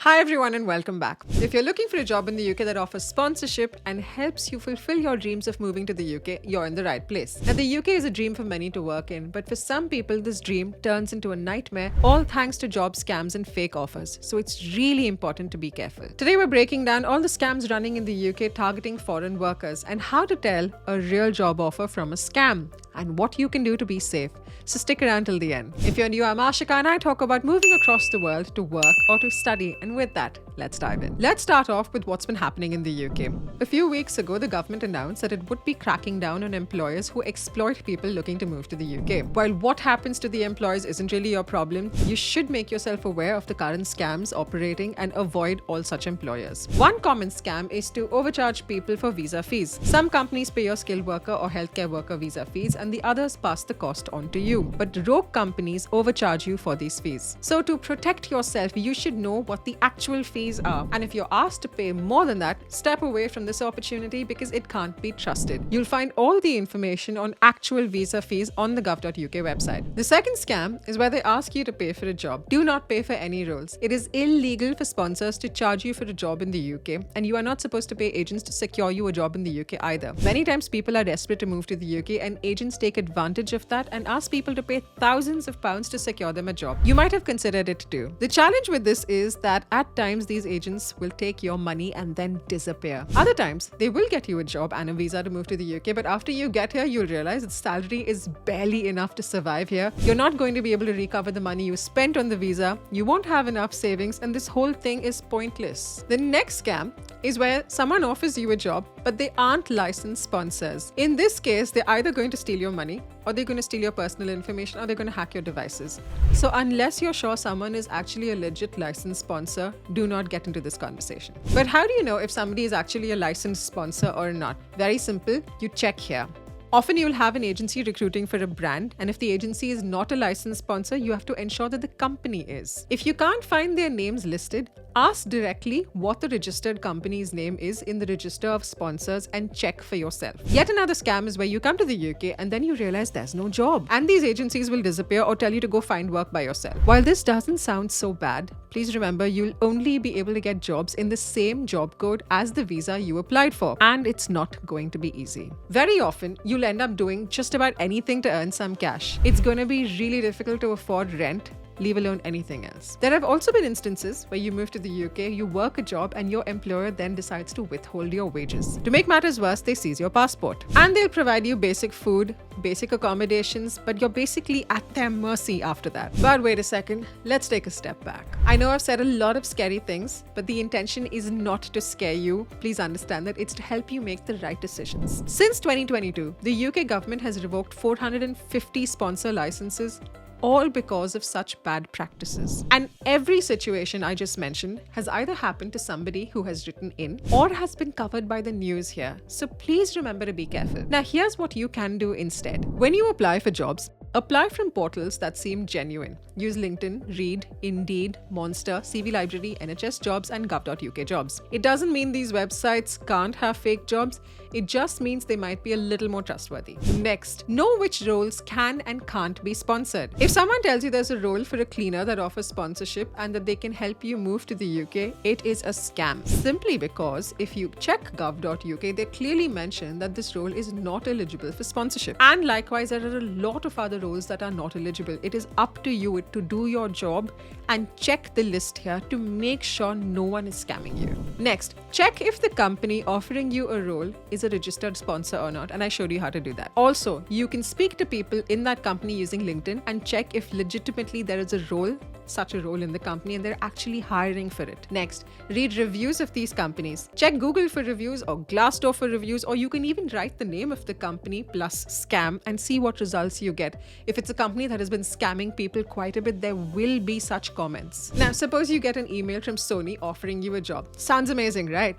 Hi everyone and welcome back. If you're looking for a job in the UK that offers sponsorship and helps you fulfill your dreams of moving to the UK, you're in the right place. Now the UK is a dream for many to work in, but for some people this dream turns into a nightmare, all thanks to job scams and fake offers. So it's really important to be careful. Today we're breaking down all the scams running in the UK targeting foreign workers and how to tell a real job offer from a scam and what you can do to be safe. So stick around till the end. If you're new, I'm Ashika and I talk about moving across the world to work or to study. And with that, let's dive in. Let's start off with what's been happening in the UK. A few weeks ago, the government announced that it would be cracking down on employers who exploit people looking to move to the UK. While what happens to the employees isn't really your problem, you should make yourself aware of the current scams operating and avoid all such employers. One common scam is to overcharge people for visa fees. Some companies pay your skilled worker or healthcare worker visa fees and the others pass the cost on to you. But rogue companies overcharge you for these fees. So to protect yourself, you should know what the actual fees are. And if you're asked to pay more than that, step away from this opportunity because it can't be trusted. You'll find all the information on actual visa fees on the gov.uk website. The second scam is where they ask you to pay for a job. Do not pay for any roles. It is illegal for sponsors to charge you for a job in the UK, and you are not supposed to pay agents to secure you a job in the UK either. Many times people are desperate to move to the UK and agents take advantage of that and ask people to pay thousands of pounds to secure them a job. You might have considered it too. The challenge with this is that at times these agents will take your money and then disappear. Other times they will get you a job and a visa to move to the UK, but after you get here you'll realize that salary is barely enough to survive here. You're not going to be able to recover the money you spent on the visa, you won't have enough savings, and this whole thing is pointless. The next scam is where someone offers you a job but they aren't licensed sponsors. In this case, they're either going to steal your money, or they're going to steal your personal information, or they're going to hack your devices. So unless you're sure someone is actually a legit licensed sponsor, do not get into this conversation. But how do you know if somebody is actually a licensed sponsor or not? Very simple, you check here. Often you'll have an agency recruiting for a brand, and if the agency is not a licensed sponsor, you have to ensure that the company is. If you can't find their names listed, ask directly what the registered company's name is in the register of sponsors and check for yourself. Yet another scam is where you come to the UK and then you realize there's no job, and these agencies will disappear or tell you to go find work by yourself. While this doesn't sound so bad, please remember you'll only be able to get jobs in the same job code as the visa you applied for, and it's not going to be easy. Very often, you'll end up doing just about anything to earn some cash. It's going to be really difficult to afford rent, leave alone anything else. There have also been instances where you move to the UK, you work a job, and your employer then decides to withhold your wages. To make matters worse, they seize your passport. And they'll provide you basic food, basic accommodations, but you're basically at their mercy after that. But wait a second, let's take a step back. I know I've said a lot of scary things, but the intention is not to scare you. Please understand that it's to help you make the right decisions. Since 2022, the UK government has revoked 450 sponsor licenses, all because of such bad practices. And every situation I just mentioned has either happened to somebody who has written in or has been covered by the news here. So please remember to be careful. Now here's what you can do instead. When you apply for jobs, apply from portals that seem genuine. Use LinkedIn, Reed, Indeed, Monster, CV Library, NHS Jobs, and gov.uk Jobs. It doesn't mean these websites can't have fake jobs. It just means they might be a little more trustworthy. Next, know which roles can and can't be sponsored. If someone tells you there's a role for a cleaner that offers sponsorship and that they can help you move to the UK, it is a scam. Simply because if you check gov.uk, they clearly mention that this role is not eligible for sponsorship. And likewise, there are a lot of other roles that are not eligible. It is up to you to do your job and check the list here to make sure no one is scamming you. Next, check if the company offering you a role is a registered sponsor or not, and I showed you how to do that. Also, you can speak to people in that company using LinkedIn and check if legitimately there is a role, such a role in the company, and they're actually hiring for it. Next, read reviews of these companies. Check Google for reviews or Glassdoor for reviews, or you can even write the name of the company plus scam and see what results you get. If it's a company that has been scamming people quite a bit, there will be such comments. Now, suppose you get an email from Sony offering you a job. Sounds amazing, right?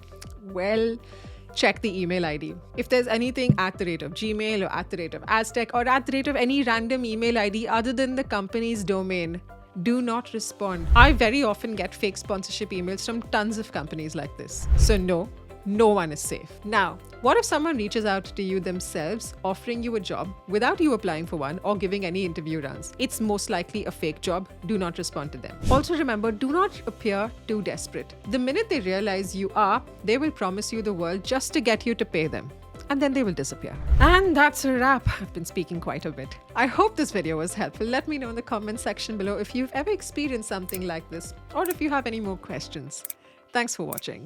Well, check the email ID. If there's anything at the rate of Gmail or at the rate of Aztec or at the rate of any random email ID other than the company's domain, do not respond. I very often get fake sponsorship emails from tons of companies like this. So no, No one is safe. Now, what if someone reaches out to you themselves, offering you a job without you applying for one or giving any interview rounds? It's most likely a fake job. Do not respond to them. Also remember, do not appear too desperate. The minute they realize you are, they will promise you the world just to get you to pay them. And then they will disappear. And that's a wrap. I've been speaking quite a bit. I hope this video was helpful. Let me know in the comment section below if you've ever experienced something like this or if you have any more questions. Thanks for watching.